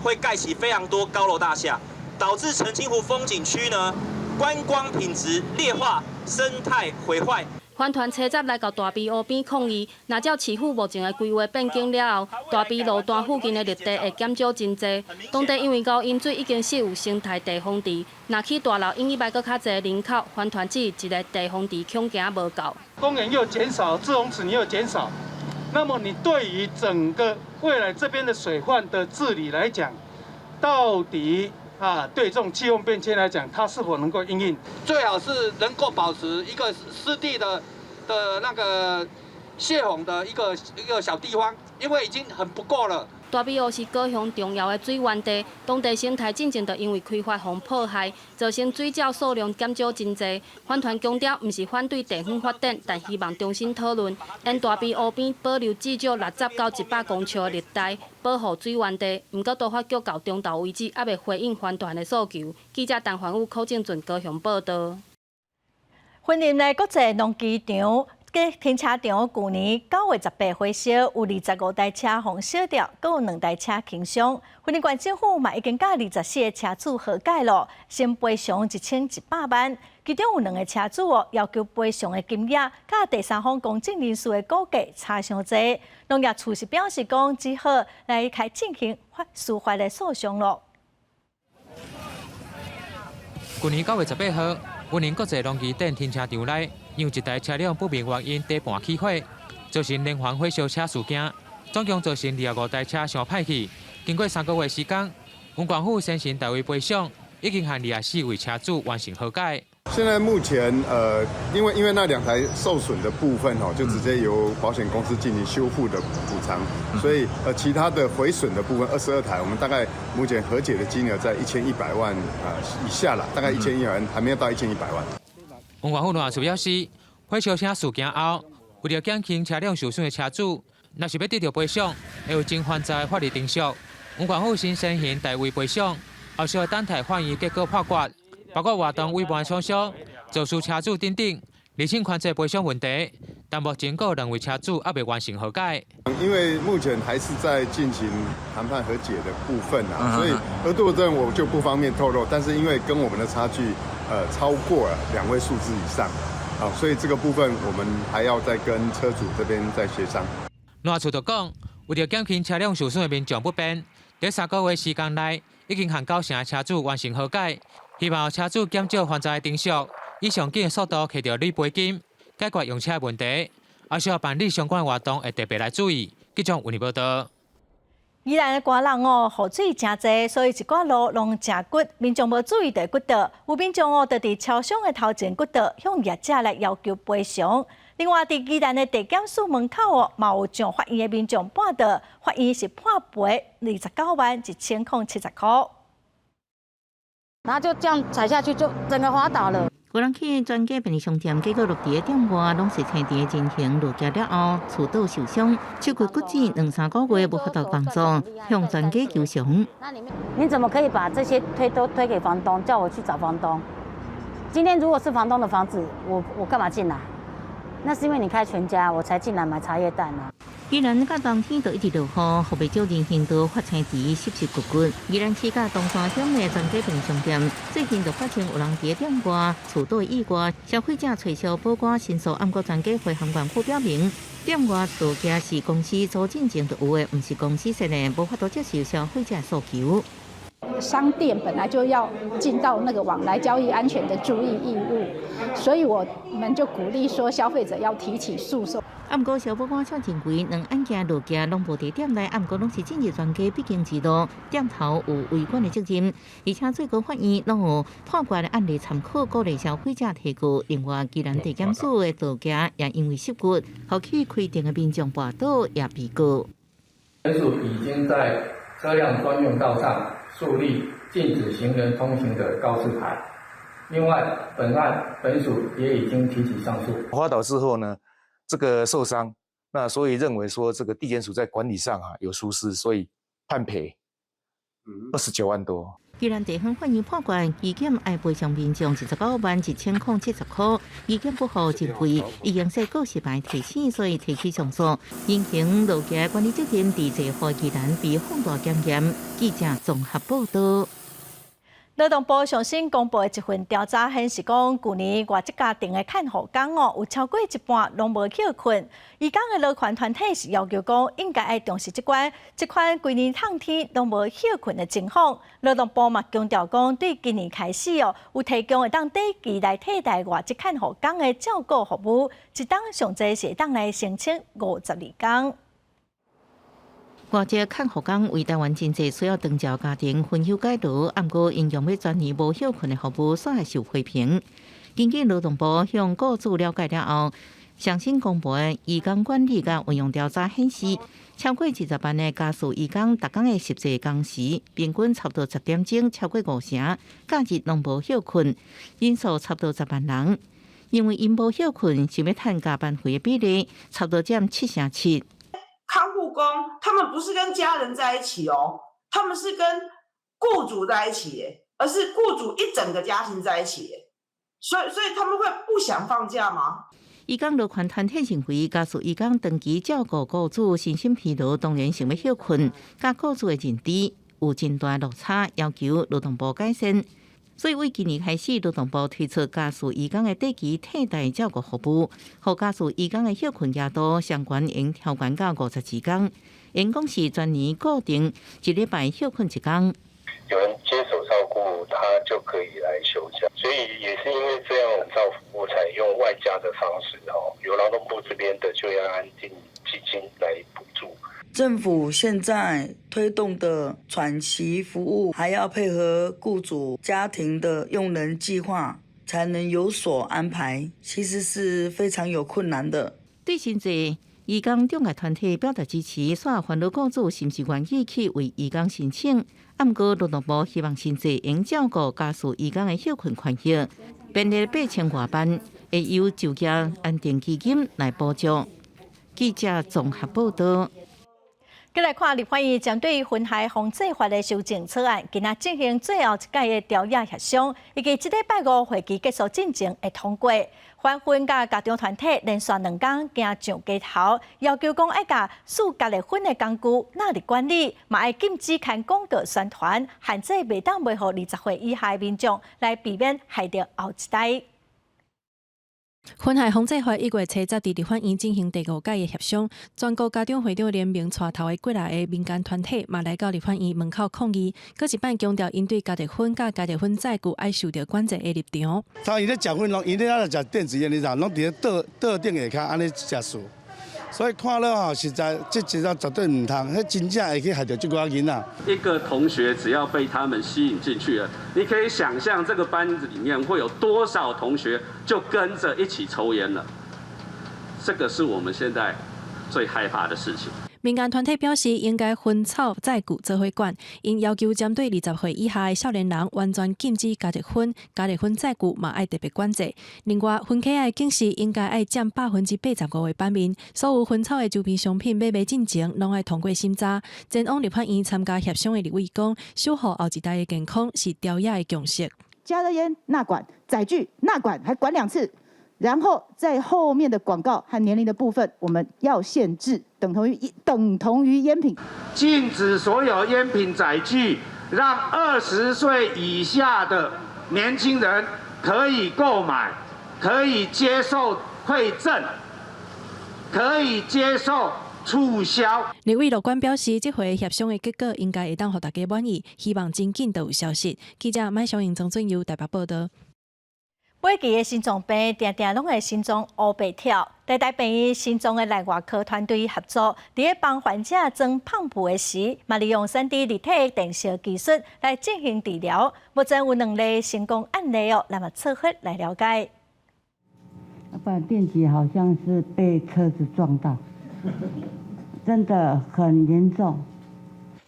会盖起非常多高楼大厦，导致澄清湖风景区呢观光品质劣化、生态毁坏。
环团车站来到大庇湖边抗议，若照市府目前的规划变更了后，大庇路段附近的绿地会减少真侪。当地因为高饮水已经设有生态地风池，若起大楼因伊摆搁较侪人口，环团只一个地风池恐惊无够。
公园又减少，滞洪池又减少，那么你对于整个未来这边的水患的治理来讲，到底对这种气候变迁来讲，它是否能够因应？
最好是能够保持一个湿地的那个泄洪的一个小地方，因为已经很不够了。
大庇湖是高雄重要的水源地，当地生态进前就因为开发互破坏，造成水鸟数量减少真侪。环团强调，毋是反对地方发展，但希望重新讨论，沿大庇湖边保留至少60到100公尺的绿带，保护水源地。毋过，都发局到中昼为止，还未回应环团的诉求。记者陈环宇、寇正俊高雄报道。
云林的国际农机场。停车场去年9月18火烧，有25台车互烧掉，阁有2台车轻伤。云林县政府嘛已经甲24个车主和解了，先赔偿1100万。其中有2个车主要求赔偿的金额，甲第三方公证人士的估计差伤侪。农业处是表示讲，只好来开进行司法的诉讼咯。
去年9月18号，云林国际农机场停车场内。因一台车辆不明原因底盘起火，造成连环火烧车事件，总共造成25台车相歹去。经过3个月时间，文管府先行代为赔偿，已经和24位车主完成和解。
现在目前因为那2台受损的部分就直接由保险公司进行修复的补偿，所以其他的毁损的部分22台，我们大概目前和解的金额在1100万以下了，大概1100万，还没有到1100万。
文管府农业处表示，火烧车事件后，为了减轻车辆受损的车主，若是要得到赔偿，会有经还债法律程序。文管府先行代为赔偿，后续等待法院结果判决，包括活动委办厂商、肇事车主等等，厘清还债赔偿问题。但目前有2位车主还未完成和解。
因为目前还是在进行谈判和解的部分所以额度这我就不方便透露。但是因为跟我们的差距超过了2位数字以上，所以这个部分我们还要再跟车主这边再协商。
农业处就讲，为了减轻车辆受损的民众不便，在3个月时间内，已经和9成的车主完成和解，希望车主减少还债的程序，以上紧的速度摕到理赔金，解决用车的问题。还需要办理相关活动，会特别来注意。记者为你报道。
宜兰的歌人雨水真侪，所以一寡路拢真骨，民众无注意到骨道，有民众就伫超商的头前骨道向业者来要求赔偿。另外，伫宜兰的地检署门口嘛有将法院的民众搬到，法院是判赔29万1070块。
然后就这样踩下去，就整个滑倒了。
有人去专家便利商店，结果落地的店外拢是青地进行落架了后，触倒受伤，手骨骨折2、3个月无法度工作，向专家求偿。
你怎么可以把这些都推给房东，叫我去找房东？今天如果是房东的房子，我干嘛进来？那是因为你开全家，我才进来买茶叶蛋啊。
宜兰甲冬天就一直落雨，后袂少人行道发青池、湿湿骨骨。宜兰市甲东山乡的专家便利商店，最近就发现有人伫店外触倒意外，消费者找消保官申诉，按过专家会函管库表明，店外落架是公司租进前就有的，毋是公司设的，无法度接受消费者诉求。
商店本来就要尽到那个往来交易安全的注意义务，所以我们就鼓励说消费者要提起诉讼。
不过消保官却认为2案件落架拢无伫店内，不过拢是政治专家必经之路，店头有违规的责任，而且最高法院拢有判决的案例参考，鼓励消费者提告。另外，宜兰地检署的落架也因为失骨，后去开店的民众跋倒也被告。
分署已经在车辆专用道上树立禁止行人通行的告示牌。另外，本案本署也已经提起上诉。
滑倒之后呢，这个受伤，那所以认为说这个地检署在管理上有疏失，所以判赔29万多。
宜兰地方法院判决，医检爱赔偿民众19.170块，医检不付真贵，已经说告示牌提醒，所以提起上诉。因行路桥管理责任伫这花宜兰被放大检验。记者综合报道。
劳动部上新公布的一份调查显示，讲去年外籍家庭的看护工有超过一半拢无休困。移工的劳权团体是要求讲，应该要重视这款规年冬天拢无休困的情况。劳动部嘛强调讲，对今年开始有提供会当短期来替代外籍看护工的照顾服务，一档上侪是会当来申请52工。
外籍看护工为台湾真济需要长照家庭分休解劳，毋过因用要转移无休困的服务，煞受批评。根据劳动部向雇主了解了后，上新公布的移工管理甲运用调查显示，超过20万的家属移工，逐工的实际工时平均差不多10点钟，超过50%，假日拢无休困，人数差不多10万人。因为因无休困，想要趁加班费的比例差不多占7%。
看护工他们不是跟家人在一起哦，他们是跟雇主在一起耶，而是雇主一整个家庭在一起耶，所以他们会不想放假吗？
移工劳权团体认为，家属移工长期照顾雇主身心疲劳，当然想要休困，甲雇主的认知有真大落差，要求劳动部改善。所以，为今年开始，劳动部推出家属移工的短期替代照顾服务，互家属移工的休困额度上悬应调悬到52天，因讲是专年固定一礼拜休困1天。
有人接手照顾，他就可以来休假，所以也是因为这样，照服务采用外加的方式由劳动部这边的就业安定基金来补助。
政府现在推动的喘息服务，还要配合雇主家庭的用人计划，才能有所安排，其实是非常有困难的。
对现在移工中介团体表达支持，煞烦恼雇主是不是愿意去为移工申请。不过劳动部希望现在应照顾家属移工的休困权益，编列8000外万，会由就业安定基金来补助。记者综合报道。
再来看立法院针对婚害防治法的修正草案，今仔进行最后一届的调研协商，预计这礼拜5会期结束进程会通过。反婚甲家长团体连续2天行上街头，要求讲要甲属家离婚的工具纳入管理，嘛要禁止看广告宣传，限制袂当卖予20岁以下的民众，来避免害到后一代。
婚害防治法1月7日伫立法院进行第5届的协商，全国家长会长联名带头的过来的民间团体，嘛来到立法院门口抗议，搁一摆强调因对家离婚甲家离婚载具爱受到管制的立场。
他伊咧食薰拢，伊咧食电子烟，你知拢伫咧桌顶下骹安尼食素，所以看了吼，实在这一招绝对唔通，迄真正会去害到这个囡仔。
一个同学只要被他们吸引进去了，你可以想象这个班子里面会有多少同学就跟着一起抽烟了。这个是我们现在最害怕的事情。
民间团体表示，应该分草载具做伙管，因要求针对20岁以下的少年人，完全禁止家离婚载具嘛爱特别管制。另外，婚契的警示应该爱占85%的版面，所有分草的周边商品买卖进前，拢爱通过审查。前往立法院参加协商的立委讲，守护后一代的健康是调研的共识。
加热烟纳管，载具纳管，还管2次。然后在后面的广告和年龄的部分，我们要限制，等同于烟品，
禁止所有烟品载具，让20岁以下的年轻人可以购买，可以接受馈赠，可以接受促销。
立委乐观表示，这回协商的结果应该会当让大家满意，希望真紧就有消息。记者麦小莹、张俊佑台北报道。
每期的心脏病定定拢会心脏乌白跳，台大病院心脏的内外科团队合作，伫咧帮患者装胖脯的时，嘛利用3D 立体电射技术来进行治疗。目前有2例成功案例哦，那么测核来了解。
不然电击好像是被车子撞到，真的很严重。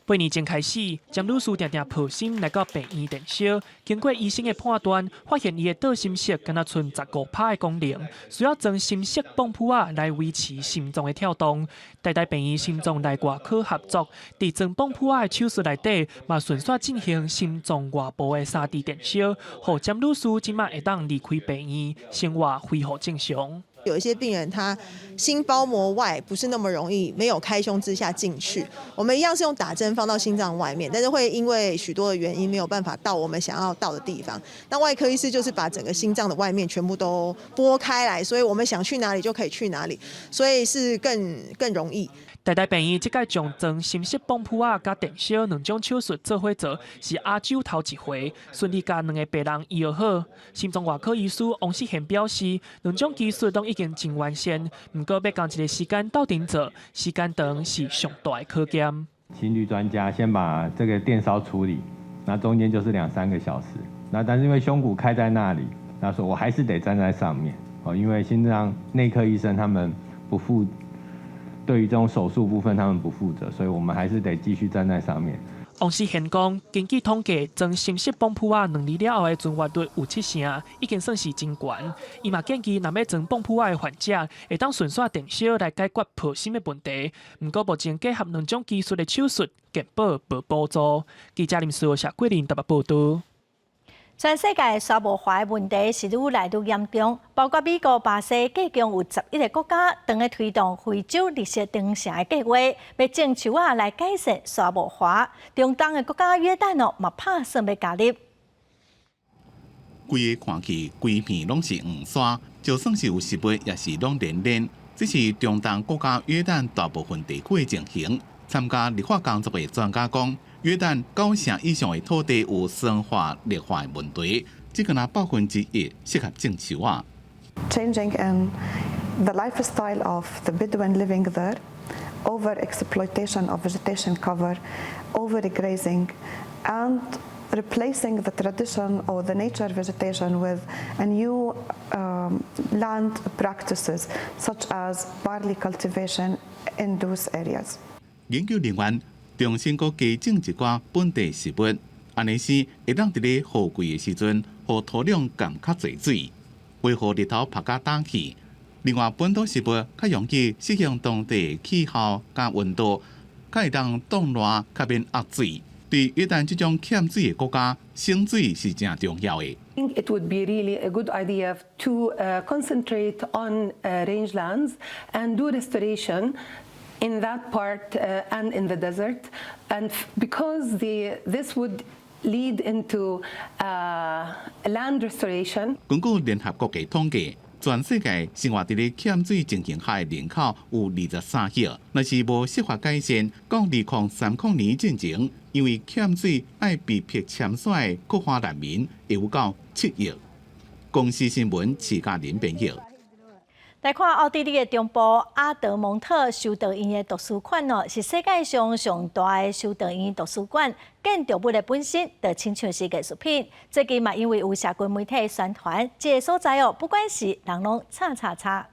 8年前开始，詹女士定定抱心来到病院电烧，经过医生的判断，发现伊的倒心室敢若剩15%的功能，需要装心室泵浦仔来维持心脏的跳动。台大病院心脏内外科合作，伫装泵浦仔的手术内底，嘛顺续进行心脏外部的3D 电烧，互詹女士即马会当离开病院，生活恢复正常。
有一些病人他心包膜外不是那么容易没有开胸之下进去，我们一样是用打针放到心脏外面，但是会因为许多的原因没有办法到我们想要到的地方。那外科医师就是把整个心脏的外面全部都拨开来，所以我们想去哪里就可以去哪里，所以是更容易。
台大病院即届将装心室泵浦仔甲电烧2种手术做伙做，是亚洲头一回，顺利甲2个病人医好。心脏外科医师王世贤表示，2种技术都已经真完善，不过要将一个时间斗阵做，时间长是上大的考验。
心律专家先把这个电烧处理，那中间就是2-3个小时。那但是因为胸骨开在那里，他说我还是得站在上面哦，因为心脏内科医生他们对于这种手术部分他们不负责，所以我们还是得继续站在上面。
王世贤讲，根据统计，装心室泵浦仔2年了后的存活率有70%，已经算是真悬。伊嘛建议，若要装泵浦仔的患者，会当顺续电烧来解决抱心的问题。不过目前结合2种技术的手术，健保无补助。记者林思谢桂林台北报道。
全世界沙漠化的问题是愈来愈严重，包括美国、巴西，计共有11个国家正在推动非洲绿色长城的计划，要种树仔来改善沙漠化。中东的国家约旦嘛拍算要加入。
规个看起规片拢是黄沙，就算是有石碑，也是拢连连。这是中东国家约旦大部分地区的情形。参加立法工作的专家讲，约旦90%以上的土地有酸化、劣化的问题，只敢拿1%适合种树仔。
Changing in the lifestyle of the Bedouin living there, over-exploitation of vegetation cover, overgrazing, and replacing the tradition or the nature vegetation with a new land practices such as barley cultivation in those areas.
研究人员重新加种一寡本地植物，安尼是会当伫咧雨季的时阵，互土壤含较侪水，维护日头晒甲打气。另外，本土植物较容易适应当地气候甲温度，较会当冻热，较免压水。对约旦这种欠水的国家，省水是真重要的。
I think it would be really a good idea to concentrate on rangelands and do restoration in that part and in the desert, and because this would lead into land restoration.
根据联合国的统计，全世界生活伫咧欠水情形下的人口有23亿，若是无设法改善，到2030年进前，因为欠水爱被迫潜水的国华难民会有到7亿。公司新闻徐嘉玲编译。
来看奥地利的中部阿德蒙特修道院的图书馆是世界上上大的修道院图书馆。建筑物的本身就亲像是艺术品。最近嘛，因为有社群媒体宣传，这个所在不管是人拢叉。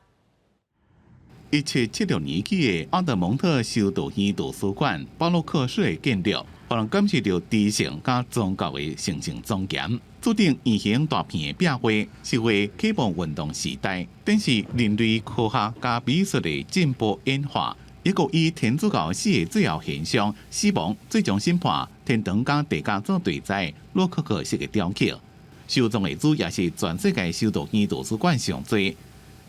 1776年起的阿德蒙特修道院图书馆，巴洛克式的建筑，让人感受到知性甲宗教的神圣庄严。注定圆形大片的壁画，是为启蒙运动时代，展示人类科学加美术的进步演化。一个以天主教死的最后现象，死亡最终审判，天堂甲地狱做对在洛可可式的雕刻。收藏的主也是全世界修道院图书馆上多。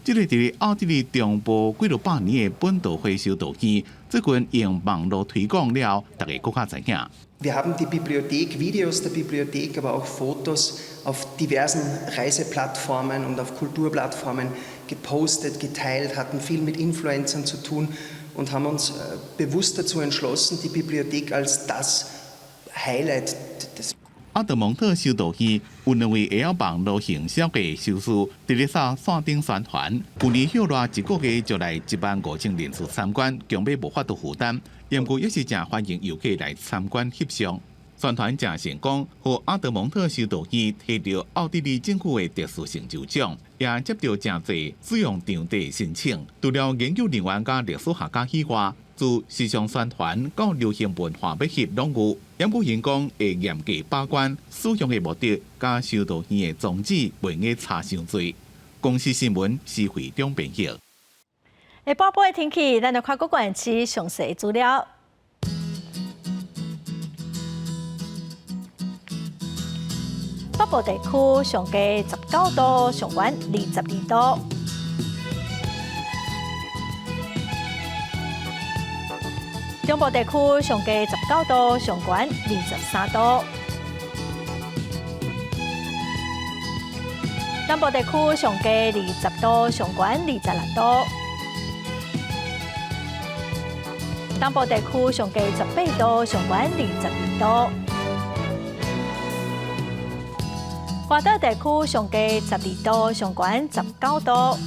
这个伫奥地利中部几落百年的本土化修道院，最近用网络推广了，大家更加知影。
Wir haben die Bibliothek, Videos der Bibliothek, aber auch Fotos auf diversen Reiseplattformen und auf Kulturplattformen gepostet, geteilt, hatten viel mit Influencern zu tun und haben uns bewusst dazu entschlossen, die Bibliothek als das Highlight des
阿德蒙特修道院有2位会晓网络行销的修士，伫咧线顶宣传。去年休热1个月就来15000人次参观，强要无法度负担。不过也是正欢迎游客来参观翕相。宣传正成功，和阿德蒙特修道院摕到奥地利政府的特殊成就奖，也接到真侪使用场地申请。除了研究人员甲历史学家以外，自时尚宣传到流行文化要翕拢有。严古贤讲会严格把关使用的目的，甲收到耳的宗旨袂用差伤多。公司新闻是会中编辑。
下晡晡的天气，咱就看各县市详细资料。北部地区上低19度，上悬22度。中部地区上低19度，上悬23度。南部地区上低20度，上悬26度。东部地区上低18度，上悬22度。华岛地区上低12度，上悬19度。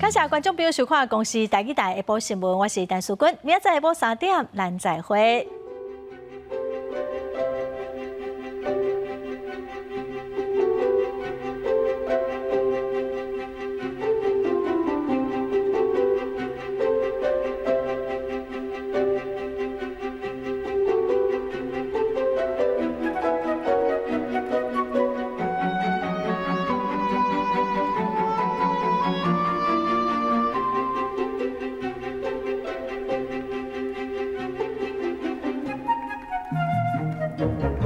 感谢观众朋友收看《公视台语台下晡新闻》，我是陈淑君，明仔载下晡3点，咱再会。
Thank you.